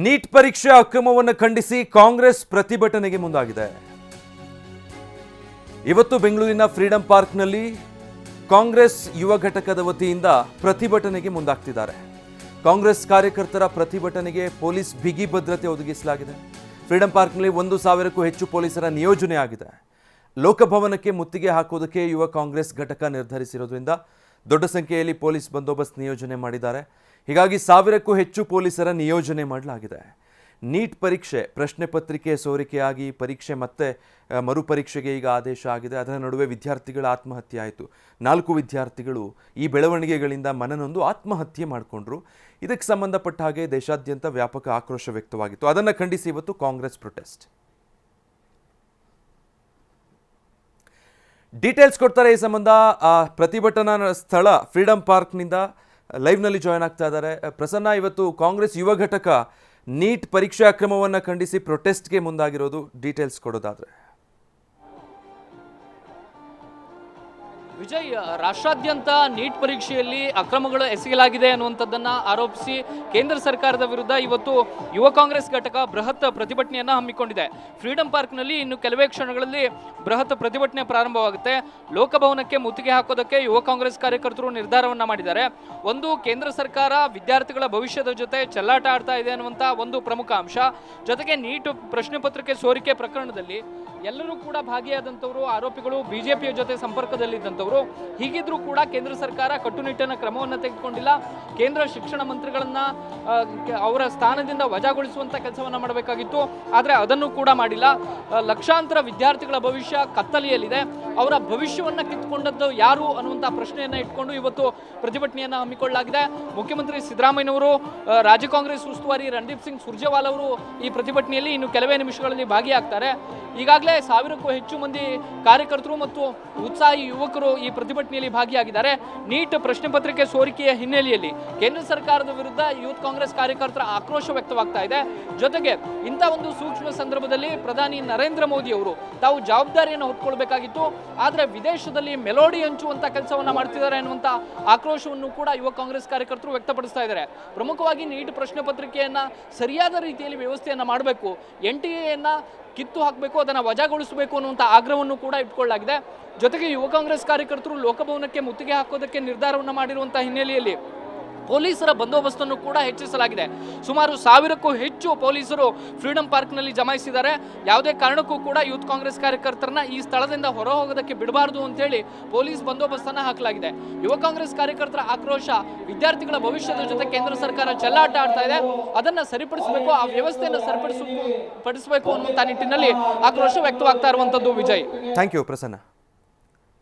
Neat ಪರೀಕ್ಷೆ ಅಕ್ರಮವನ್ನು ಖಂಡಿಸಿ ಕಾಂಗ್ರೆಸ್ ಪ್ರತಿಭಟನೆಗೆ ಮುಂದಾಗಿದೆ. ಇವತ್ತು ಬೆಂಗಳೂರಿನ ಫ್ರೀಡಂ ಪಾರ್ಕ್ನಲ್ಲಿ ಕಾಂಗ್ರೆಸ್ ಯುವ ಘಟಕದ ವತಿಯಿಂದ ಪ್ರತಿಭಟನೆಗೆ ಮುಂದಾಗ್ತಿದ್ದಾರೆ. ಕಾಂಗ್ರೆಸ್ ಕಾರ್ಯಕರ್ತರ ಪ್ರತಿಭಟನೆಗೆ ಪೊಲೀಸ್ ಬಿಗಿ ಭದ್ರತೆ ಒದಗಿಸಲಾಗಿದೆ. ಫ್ರೀಡಂ ಪಾರ್ಕ್ನಲ್ಲಿ 1,000ಕ್ಕೂ ಹೆಚ್ಚು ಪೊಲೀಸರ ನಿಯೋಜನೆ ಆಗಿದೆ. ಲೋಕಭವನಕ್ಕೆ ಮುತ್ತಿಗೆ ಹಾಕೋದಕ್ಕೆ ಯುವ ಕಾಂಗ್ರೆಸ್ ಘಟಕ ನಿರ್ಧರಿಸಿರೋದ್ರಿಂದ ದೊಡ್ಡ ಸಂಖ್ಯೆಯಲ್ಲಿ ಪೊಲೀಸ್ ಬಂದೋಬಸ್ತ್ ನಿಯೋಜನೆ ಮಾಡಿದ್ದಾರೆ. ಹೀಗಾಗಿ 1,000ಕ್ಕೂ ಹೆಚ್ಚು ಪೊಲೀಸರ ನಿಯೋಜನೆ ಮಾಡಲಾಗಿದೆ. ನೀಟ್ ಪರೀಕ್ಷೆ ಪ್ರಶ್ನೆ ಪತ್ರಿಕೆ ಸೋರಿಕೆಯಾಗಿ ಪರೀಕ್ಷೆ ಮತ್ತೆ ಮರುಪರೀಕ್ಷೆಗೆ ಈಗ ಆದೇಶ ಆಗಿದೆ. ಅದರ ನಡುವೆ ವಿದ್ಯಾರ್ಥಿಗಳ ಆತ್ಮಹತ್ಯೆ ಆಯಿತು. 4 ವಿದ್ಯಾರ್ಥಿಗಳು ಈ ಬೆಳವಣಿಗೆಗಳಿಂದ ಮನನೊಂದು ಆತ್ಮಹತ್ಯೆ ಮಾಡಿಕೊಂಡ್ರು. ಇದಕ್ಕೆ ಸಂಬಂಧಪಟ್ಟ ಹಾಗೆ ದೇಶಾದ್ಯಂತ ವ್ಯಾಪಕ ಆಕ್ರೋಶ ವ್ಯಕ್ತವಾಗಿತ್ತು. ಅದನ್ನು ಖಂಡಿಸಿ ಇವತ್ತು ಕಾಂಗ್ರೆಸ್ ಪ್ರೊಟೆಸ್ಟ್. ಡೀಟೇಲ್ಸ್ ಕೊಡ್ತಾರೆ ಈ ಸಂಬಂಧ. ಪ್ರತಿಭಟನಾ ಸ್ಥಳ ಫ್ರೀಡಂ ಪಾರ್ಕ್ನಿಂದ ಲೈವ್ನಲ್ಲಿ ಜಾಯ್ನ್ ಆಗ್ತಾ ಇದ್ದಾರೆ ಪ್ರಸನ್ನ. ಇವತ್ತು ಕಾಂಗ್ರೆಸ್ ಯುವ ಘಟಕ ನೀಟ್ ಪರೀಕ್ಷೆ ಅಕ್ರಮವನ್ನು ಖಂಡಿಸಿ ಪ್ರೊಟೆಸ್ಟ್ಗೆ ಮುಂದಾಗಿರೋದು, ಡೀಟೇಲ್ಸ್ ಕೊಡೋದಾದ್ರೆ. ವಿಜಯ್, ರಾಷ್ಟ್ರಾದ್ಯಂತ ನೀಟ್ ಪರೀಕ್ಷೆಯಲ್ಲಿ ಅಕ್ರಮಗಳು ಎಸಗಲಾಗಿದೆ ಅನ್ನುವಂಥದ್ದನ್ನು ಆರೋಪಿಸಿ ಕೇಂದ್ರ ಸರ್ಕಾರದ ವಿರುದ್ಧ ಇವತ್ತು ಯುವ ಕಾಂಗ್ರೆಸ್ ಘಟಕ ಬೃಹತ್ ಪ್ರತಿಭಟನೆಯನ್ನು ಹಮ್ಮಿಕೊಂಡಿದೆ. ಫ್ರೀಡಂ ಪಾರ್ಕ್ನಲ್ಲಿ ಇನ್ನು ಕೆಲವೇ ಕ್ಷಣಗಳಲ್ಲಿ ಬೃಹತ್ ಪ್ರತಿಭಟನೆ ಪ್ರಾರಂಭವಾಗುತ್ತೆ. ಲೋಕಭವನಕ್ಕೆ ಮುತ್ತಿಗೆ ಹಾಕೋದಕ್ಕೆ ಯುವ ಕಾಂಗ್ರೆಸ್ ಕಾರ್ಯಕರ್ತರು ನಿರ್ಧಾರವನ್ನು ಮಾಡಿದ್ದಾರೆ. ಒಂದು, ಕೇಂದ್ರ ಸರ್ಕಾರ ವಿದ್ಯಾರ್ಥಿಗಳ ಭವಿಷ್ಯದ ಜೊತೆ ಚೆಲ್ಲಾಟ ಆಡ್ತಾ ಇದೆ ಅನ್ನುವಂಥ ಒಂದು ಪ್ರಮುಖ ಅಂಶ. ಜೊತೆಗೆ ನೀಟ್ ಪ್ರಶ್ನೆ ಪತ್ರಿಕೆ ಸೋರಿಕೆ ಪ್ರಕರಣದಲ್ಲಿ ಎಲ್ಲರೂ ಕೂಡ ಭಾಗಿಯಾದಂಥವರು, ಆರೋಪಿಗಳು ಬಿಜೆಪಿಯ ಜೊತೆ ಸಂಪರ್ಕದಲ್ಲಿದ್ದಂಥವರು. ಹೀಗಿದ್ರೂ ಕೂಡ ಕೇಂದ್ರ ಸರ್ಕಾರ ಕಟ್ಟುನಿಟ್ಟಿನ ಕ್ರಮವನ್ನು ತೆಗೆದುಕೊಂಡಿಲ್ಲ. ಕೇಂದ್ರ ಶಿಕ್ಷಣ ಮಂತ್ರಿಗಳನ್ನ ಅವರ ಸ್ಥಾನದಿಂದ ವಜಾಗೊಳಿಸುವಂತ ಕೆಲಸವನ್ನ ಮಾಡಬೇಕಾಗಿತ್ತು, ಆದರೆ ಅದನ್ನು ಕೂಡ ಮಾಡಿಲ್ಲ. ಲಕ್ಷಾಂತರ ವಿದ್ಯಾರ್ಥಿಗಳ ಭವಿಷ್ಯ ಕತ್ತಲೆಯಲ್ಲಿದೆ. ಅವರ ಭವಿಷ್ಯವನ್ನ ಕಿತ್ತುಕೊಂಡದ್ದು ಯಾರು ಅನ್ನುವಂಥ ಪ್ರಶ್ನೆಯನ್ನ ಇಟ್ಕೊಂಡು ಇವತ್ತು ಪ್ರತಿಭಟನೆಯನ್ನು ಹಮ್ಮಿಕೊಳ್ಳಲಾಗಿದೆ. ಮುಖ್ಯಮಂತ್ರಿ ಸಿದ್ದರಾಮಯ್ಯನವರು, ರಾಜ್ಯ ಕಾಂಗ್ರೆಸ್ ಉಸ್ತುವಾರಿ ರಣದೀಪ್ ಸಿಂಗ್ ಸುರ್ಜೇವಾಲಾ ಅವರು ಈ ಪ್ರತಿಭಟನೆಯಲ್ಲಿ ಇನ್ನು ಕೆಲವೇ ನಿಮಿಷಗಳಲ್ಲಿ ಭಾಗಿಯಾಗ್ತಾರೆ. ಈಗಾಗಲೇ 1,000ಕ್ಕೂ ಹೆಚ್ಚು ಮಂದಿ ಕಾರ್ಯಕರ್ತರು ಮತ್ತು ಉತ್ಸಾಹಿ ಯುವಕರು ಈ ಪ್ರತಿಭಟನೆಯಲ್ಲಿ ಭಾಗಿಯಾಗಿದ್ದಾರೆ. ನೀಟ್ ಪ್ರಶ್ನೆ ಪತ್ರಿಕೆ ಸೋರಿಕೆಯ ಹಿನ್ನೆಲೆಯಲ್ಲಿ ಕೇಂದ್ರ ಸರ್ಕಾರದ ವಿರುದ್ಧ ಯೂತ್ ಕಾಂಗ್ರೆಸ್ ಕಾರ್ಯಕರ್ತರ ಆಕ್ರೋಶ ವ್ಯಕ್ತವಾಗ್ತಾ ಇದೆ. ಜೊತೆಗೆ ಇಂಥ ಒಂದು ಸೂಕ್ಷ್ಮ ಸಂದರ್ಭದಲ್ಲಿ ಪ್ರಧಾನಿ ನರೇಂದ್ರ ಮೋದಿ ಅವರು ತಾವು ಜವಾಬ್ದಾರಿಯನ್ನು ಹೊತ್ಕೊಳ್ಬೇಕಾಗಿತ್ತು, ಆದರೆ ವಿದೇಶದಲ್ಲಿ ಮೆಲೋಡಿ ಹಂಚುವಂತ ಕೆಲಸವನ್ನ ಮಾಡ್ತಿದ್ದಾರೆ ಅನ್ನುವಂಥ ಆಕ್ರೋಶವನ್ನು ಕೂಡ ಯುವ ಕಾಂಗ್ರೆಸ್ ಕಾರ್ಯಕರ್ತರು ವ್ಯಕ್ತಪಡಿಸ್ತಾ ಇದ್ದಾರೆ. ಪ್ರಮುಖವಾಗಿ ನೀಟ್ ಪ್ರಶ್ನೆ ಪತ್ರಿಕೆಯನ್ನ ಸರಿಯಾದ ರೀತಿಯಲ್ಲಿ ವ್ಯವಸ್ಥೆಯನ್ನ ಮಾಡಬೇಕು, NTA ಕಿತ್ತು ಹಾಕಬೇಕು, ಅದನ್ನು ವಜಾಗೊಳಿಸಬೇಕು ಅನ್ನುವಂಥ ಆಗ್ರಹವನ್ನು ಕೂಡ ಇಟ್ಕೊಳ್ಳಲಾಗಿದೆ. ಜೊತೆಗೆ ಯುವ ಕಾಂಗ್ರೆಸ್ ಕಾರ್ಯಕರ್ತರು ಲೋಕಭವನಕ್ಕೆ ಮುತ್ತಿಗೆ ಹಾಕೋದಕ್ಕೆ ನಿರ್ಧಾರವನ್ನು ಮಾಡಿರುವಂಥ ಹಿನ್ನೆಲೆಯಲ್ಲಿ ಪೊಲೀಸರ ಬಂದೋಬಸ್ತನ್ನು ಕೂಡ ಹೆಚ್ಚಿಸಲಾಗಿದೆ. ಸುಮಾರು 1,000ಕ್ಕೂ ಹೆಚ್ಚು ಪೊಲೀಸರು ಫ್ರೀಡಂ ಪಾರ್ಕ್ನಲ್ಲಿ ಜಮಾಯಿಸಿದ್ದಾರೆ. ಯಾವುದೇ ಕಾರಣಕ್ಕೂ ಕೂಡ ಯೂತ್ ಕಾಂಗ್ರೆಸ್ ಕಾರ್ಯಕರ್ತರನ್ನ ಈ ಸ್ಥಳದಿಂದ ಹೊರ ಹೋಗೋದಕ್ಕೆ ಬಿಡಬಾರದು ಅಂತೇಳಿ ಪೊಲೀಸ್ ಬಂದೋಬಸ್ತನ್ನು ಹಾಕಲಾಗಿದೆ. ಯುವ ಕಾಂಗ್ರೆಸ್ ಕಾರ್ಯಕರ್ತರ ಆಕ್ರೋಶ, ವಿದ್ಯಾರ್ಥಿಗಳ ಭವಿಷ್ಯದ ಜೊತೆ ಕೇಂದ್ರ ಸರ್ಕಾರ ಚೆಲ್ಲಾಟ ಆಡ್ತಾ ಇದೆ, ಅದನ್ನು ಸರಿಪಡಿಸಬೇಕು, ಆ ವ್ಯವಸ್ಥೆಯನ್ನು ಸರಿಪಡಿಸಬೇಕು ಅನ್ನುವಂಥ ನಿಟ್ಟಿನಲ್ಲಿ ಆಕ್ರೋಶ ವ್ಯಕ್ತವಾಗ್ತಾ ಇರುವಂಥದ್ದು. Vijay, thank you Prasanna.